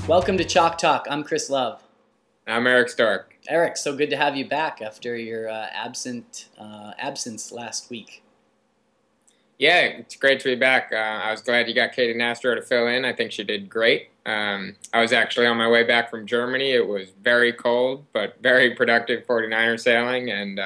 Welcome to Chalk Talk. I'm Chris Love. I'm Eric Stark. Eric, so good to have you back after your absence last week. Yeah, it's great to be back. I was glad you got Katie Nastro to fill in. I think she did great. I was actually on my way back from Germany. It was very cold, but very productive 49er sailing, and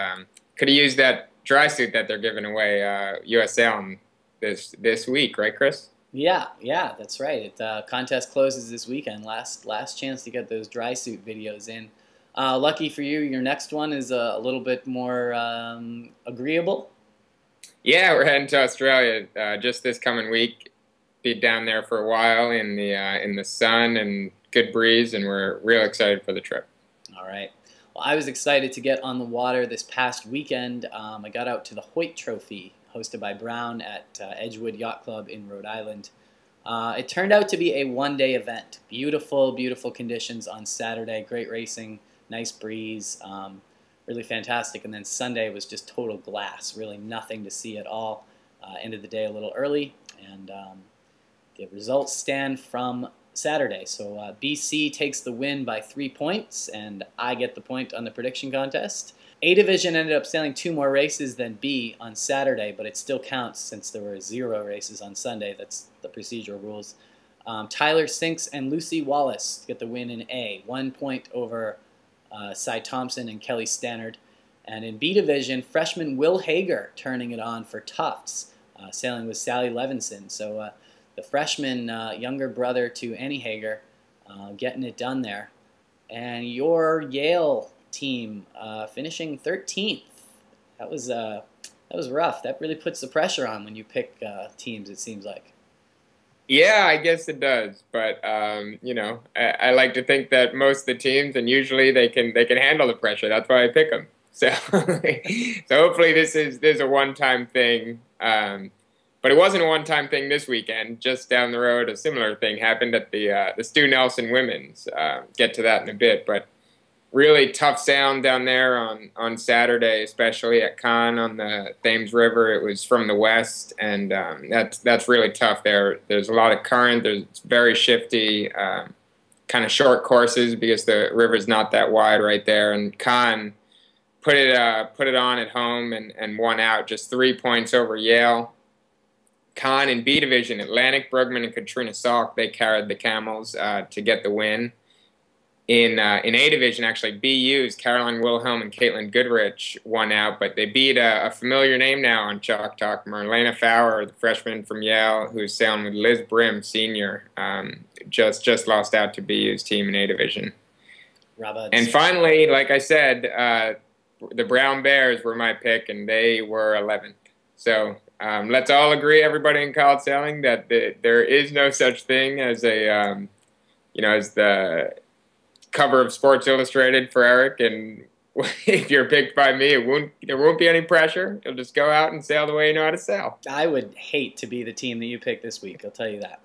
could have used that dry suit that they're giving away U.S. sailing this week, right, Chris? Yeah, that's right. Contest closes this weekend. Last chance to get those dry suit videos in. Lucky for you, your next one is a little bit more agreeable. Yeah, we're heading to Australia just this coming week. Be down there for a while in the sun and good breeze, and we're real excited for the trip. All right. Well, I was excited to get on the water this past weekend. I got out to the Hoyt Trophy, hosted by Brown at Edgewood Yacht Club in Rhode Island. It turned out to be a one-day event. Beautiful, beautiful conditions on Saturday. Great racing, nice breeze, really fantastic. And then Sunday was just total glass, really nothing to see at all. Ended the day a little early, and the results stand from Saturday. So BC takes the win by 3 points, and I get the point on the prediction contest. A division ended up sailing 2 more races than B on Saturday, but it still counts since there were 0 races on Sunday. That's the procedural rules. Tyler Sinks and Lucy Wallace get the win in A, 1 point over Cy Thompson and Kelly Stannard. And in B division, freshman Will Hager turning it on for Tufts, sailing with Sally Levinson. So the freshman, younger brother to Annie Hager, getting it done there. And your Yale team finishing 13th. That was rough. That really puts the pressure on when you pick teams, it seems like. Yeah, I guess it does, but you know, I like to think that most of the teams, and usually they can handle the pressure. That's why I pick them. So, so hopefully this is a one-time thing. But it wasn't a one-time thing this weekend. Just down the road, a similar thing happened at the Stu Nelson Women's. Get to that in a bit, but really tough sound down there on Saturday, especially at Cannes on the Thames River. It was from the west, and that's really tough there. There's a lot of current. It's very shifty, kind of short courses because the river's not that wide right there. And Cannes put it on at home and won out, just 3 points over Yale. Cannes in B division, Atlantic, Brugman, and Katrina Salk, they carried the Camels to get the win. In A division, actually, BU's Caroline Wilhelm and Caitlin Goodrich won out, but they beat a familiar name now on Chalk Talk, Marlena Fowler, the freshman from Yale, who's sailing with Liz Brim, senior, just lost out to BU's team in A division. And finally, like I said, the Brown Bears were my pick, and they were 11th. So let's all agree, everybody in college sailing, that there is no such thing as a, as the cover of Sports Illustrated for Eric, and if you're picked by me, there won't be any pressure. You'll just go out and sail the way you know how to sail. I would hate to be the team that you pick this week, I'll tell you that.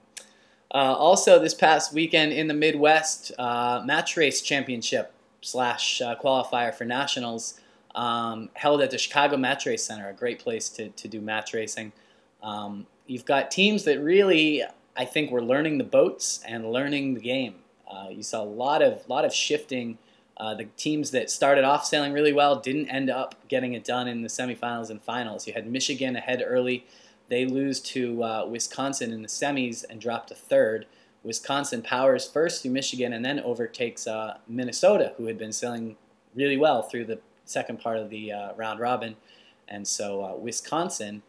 Also, this past weekend in the Midwest, match race championship / qualifier for nationals held at the Chicago Match Race Center, a great place to do match racing. You've got teams that really, I think, were learning the boats and learning the game. You saw a lot of shifting. The teams that started off sailing really well didn't end up getting it done in the semifinals and finals. You had Michigan ahead early. They lose to Wisconsin in the semis and drop to 3rd. Wisconsin powers first through Michigan and then overtakes Minnesota, who had been sailing really well through the second part of the round robin. And so Wisconsin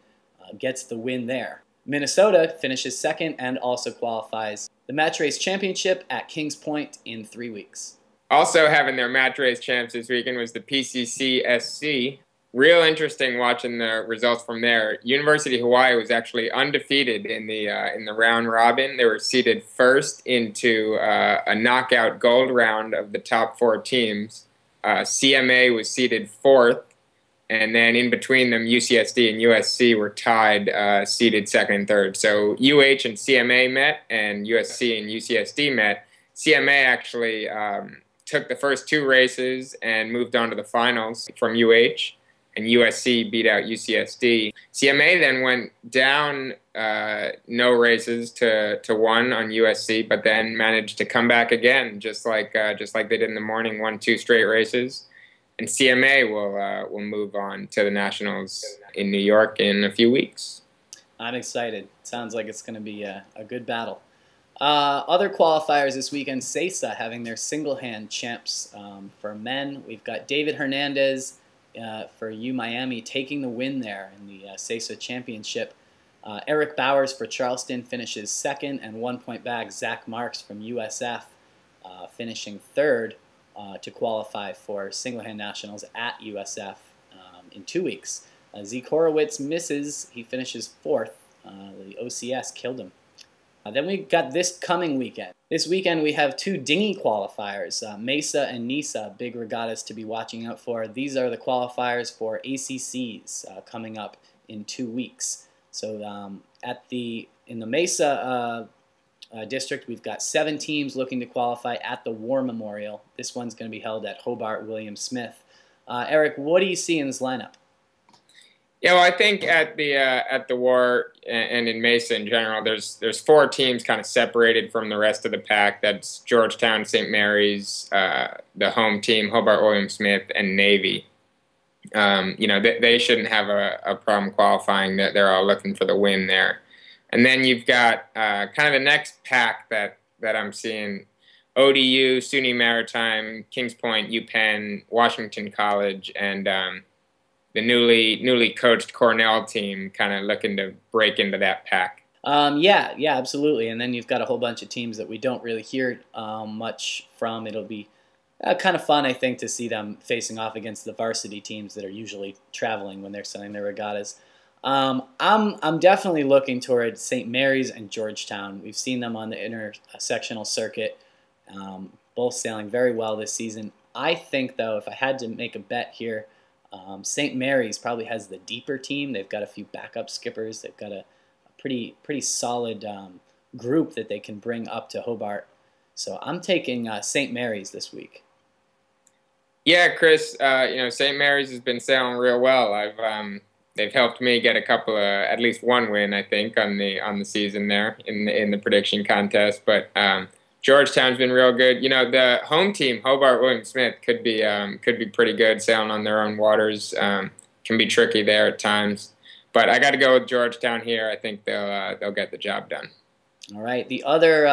gets the win there. Minnesota finishes 2nd and also qualifies the Match Race Championship at Kings Point in 3 weeks. Also having their Match Race champs this weekend was the PCC SC. Real interesting watching the results from there. University of Hawaii was actually undefeated in the round robin. They were seeded first into a knockout gold round of the top 4 teams. CMA was seeded 4th. And then in between them, UCSD and USC were tied, seeded 2nd and 3rd. So UH and CMA met, and USC and UCSD met. CMA actually took the first 2 races and moved on to the finals from UH. and USC beat out UCSD. CMA then went down no races to one on USC, but then managed to come back again, just like they did in the morning, won 2 straight races. And CMA will move on to the Nationals in New York in a few weeks. I'm excited. Sounds like it's going to be a good battle. Other qualifiers this weekend, SESA having their single-hand champs for men. We've got David Hernandez for Miami taking the win there in the SESA championship. Eric Bowers for Charleston finishes second, and 1 point back. Zach Marks from USF finishing third to qualify for single-hand nationals at USF in 2 weeks. Zeke Horowitz misses. He finishes fourth. The OCS killed him. Then we got this coming weekend. This weekend we have 2 dinghy qualifiers, Mesa and Nisa, big regattas to be watching out for. These are the qualifiers for ACCs coming up in 2 weeks. So in the Mesa district, we've got 7 teams looking to qualify at the War Memorial. This one's going to be held at Hobart William Smith. Eric, what do you see in this lineup? Yeah, well, I think at the War and in Mesa in general, there's 4 teams kind of separated from the rest of the pack. That's Georgetown, St. Mary's, the home team, Hobart William Smith, and Navy. They shouldn't have a problem qualifying. That they're all looking for the win there. And then you've got kind of the next pack that I'm seeing: ODU, SUNY Maritime, Kings Point, UPenn, Washington College, and the newly coached Cornell team kind of looking to break into that pack. Yeah, absolutely. And then you've got a whole bunch of teams that we don't really hear much from. It'll be kind of fun, I think, to see them facing off against the varsity teams that are usually traveling when they're sending their regattas. I'm definitely looking toward St. Mary's and Georgetown. We've seen them on the intersectional circuit, both sailing very well this season. I think, though, if I had to make a bet here, St. Mary's probably has the deeper team. They've got a few backup skippers. They've got a pretty solid group that they can bring up to Hobart. So I'm taking St. Mary's this week. Yeah, Chris. St. Mary's has been sailing real well. They've helped me get a couple of, at least 1 win, I think, on the season there in the prediction contest. But Georgetown's been real good. The home team, Hobart William Smith, could be pretty good sailing on their own waters. Can be tricky there at times, but I got to go with Georgetown here. I think they'll get the job done. All right. The other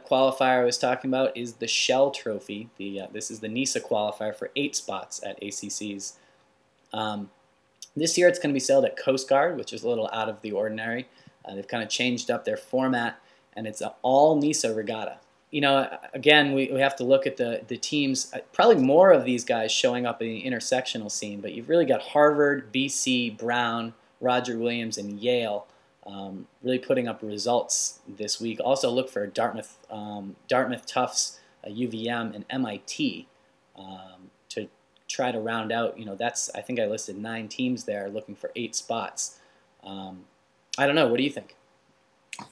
qualifier I was talking about is the Shell Trophy. This is the NISA qualifier for 8 spots at ACCs. This year it's going to be sailed at Coast Guard, which is a little out of the ordinary. They've kind of changed up their format, and it's an all NISA regatta. Again, we have to look at the teams. Probably more of these guys showing up in the intersectional scene, but you've really got Harvard, BC, Brown, Roger Williams, and Yale really putting up results this week. Also look for Dartmouth, Tufts, UVM, and MIT to try to round out. I think I listed 9 teams there looking for 8 spots. I don't know. What do you think?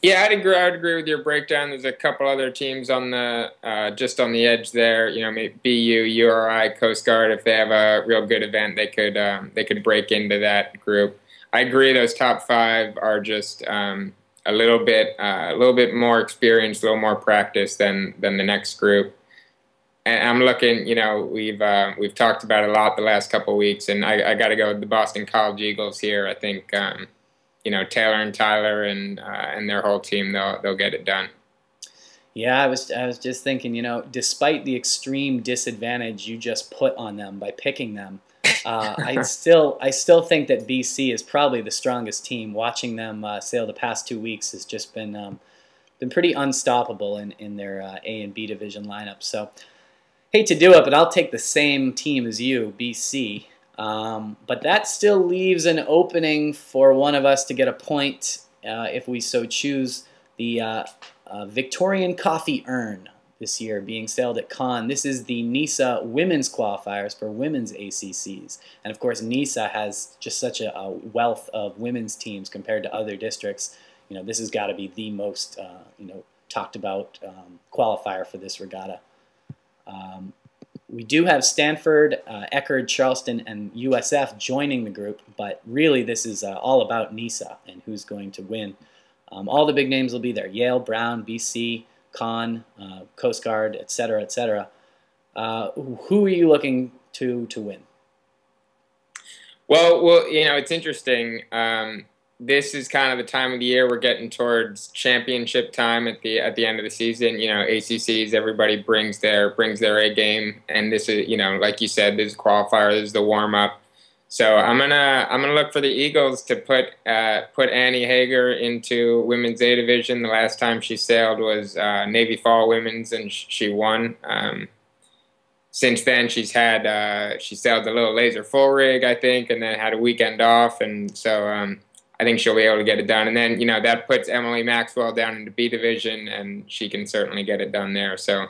Yeah, I'd agree with your breakdown. There's a couple other teams on the just on the edge there. Maybe BU, URI, Coast Guard. If they have a real good event, they could break into that group. I agree. Those top 5 are just a little bit more experienced, a little more practice than the next group. And I'm looking. We've talked about it a lot the last couple of weeks, and I got to go with the Boston College Eagles here. I think. Taylor and Tyler and their whole team, they'll get it done. Yeah, I was just thinking, despite the extreme disadvantage you just put on them by picking them, I still think that BC is probably the strongest team. Watching them sail the past 2 weeks has just been pretty unstoppable in their A and B division lineup. So, hate to do it, but I'll take the same team as you, BC. But that still leaves an opening for one of us to get a point if we so choose. The Victorian Coffee Urn this year being sailed at Cannes. This is the NISA women's qualifiers for women's ACCs. And of course NISA has just such a wealth of women's teams compared to other districts. This has got to be the most talked about qualifier for this regatta. We do have Stanford, Eckerd, Charleston, and USF joining the group, but really this is all about NISA and who's going to win. All the big names will be there: Yale, Brown, BC, Con, Coast Guard, etc., etc. Who are you looking to win? Well, you know, it's interesting. This is kind of the time of the year we're getting towards championship time at the end of the season. You know, ACCs, everybody brings their A game, and this is, you know, like you said, this is qualifier, this is the warm up. So I'm gonna look for the Eagles to put Annie Hager into women's A division. The last time she sailed was Navy Fall Women's, and she won. Since then, she sailed a little laser full rig, I think, and then had a weekend off, and so I think she'll be able to get it done. And then, you know, that puts Emily Maxwell down into B division, and she can certainly get it done there. So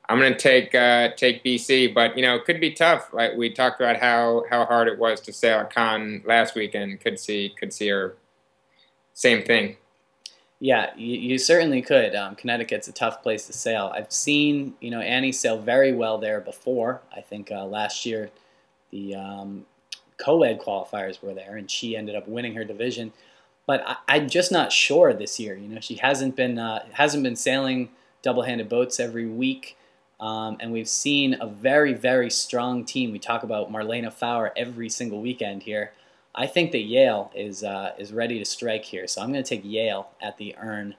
I'm going to take BC, but, you know, it could be tough. Like we talked about how hard it was to sail at Con last weekend. Could see her same thing. Yeah, you certainly could. Connecticut's a tough place to sail. I've seen, you know, Annie sail very well there before. I think last year the co-ed qualifiers were there, and she ended up winning her division. But I'm just not sure this year. You know, she hasn't been sailing double-handed boats every week, and we've seen a very, very strong team. We talk about Marlena Fowler every single weekend here. I think that Yale is ready to strike here, so I'm going to take Yale at the Urn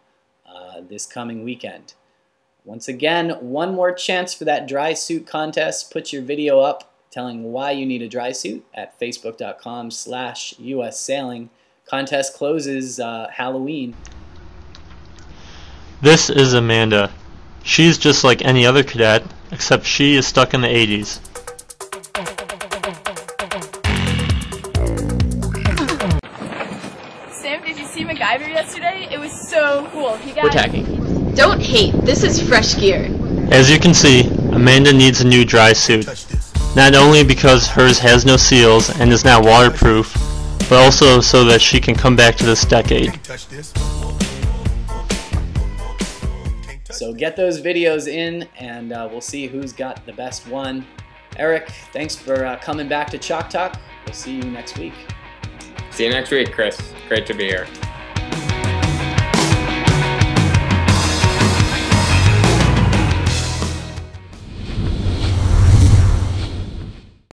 this coming weekend. Once again, one more chance for that dry suit contest. Put your video up telling why you need a dry suit at facebook.com/USSailing. Contest closes Halloween. This is Amanda. She's just like any other cadet, except she is stuck in the 80s. Sam, did you see MacGyver yesterday? It was so cool. We're tacking. Don't hate, this is fresh gear. As you can see, Amanda needs a new dry suit. Not only because hers has no seals and is not waterproof, but also so that she can come back to this decade. So get those videos in, and we'll see who's got the best one. Eric, thanks for coming back to Chalk Talk. We'll see you next week. See you next week, Chris. Great to be here.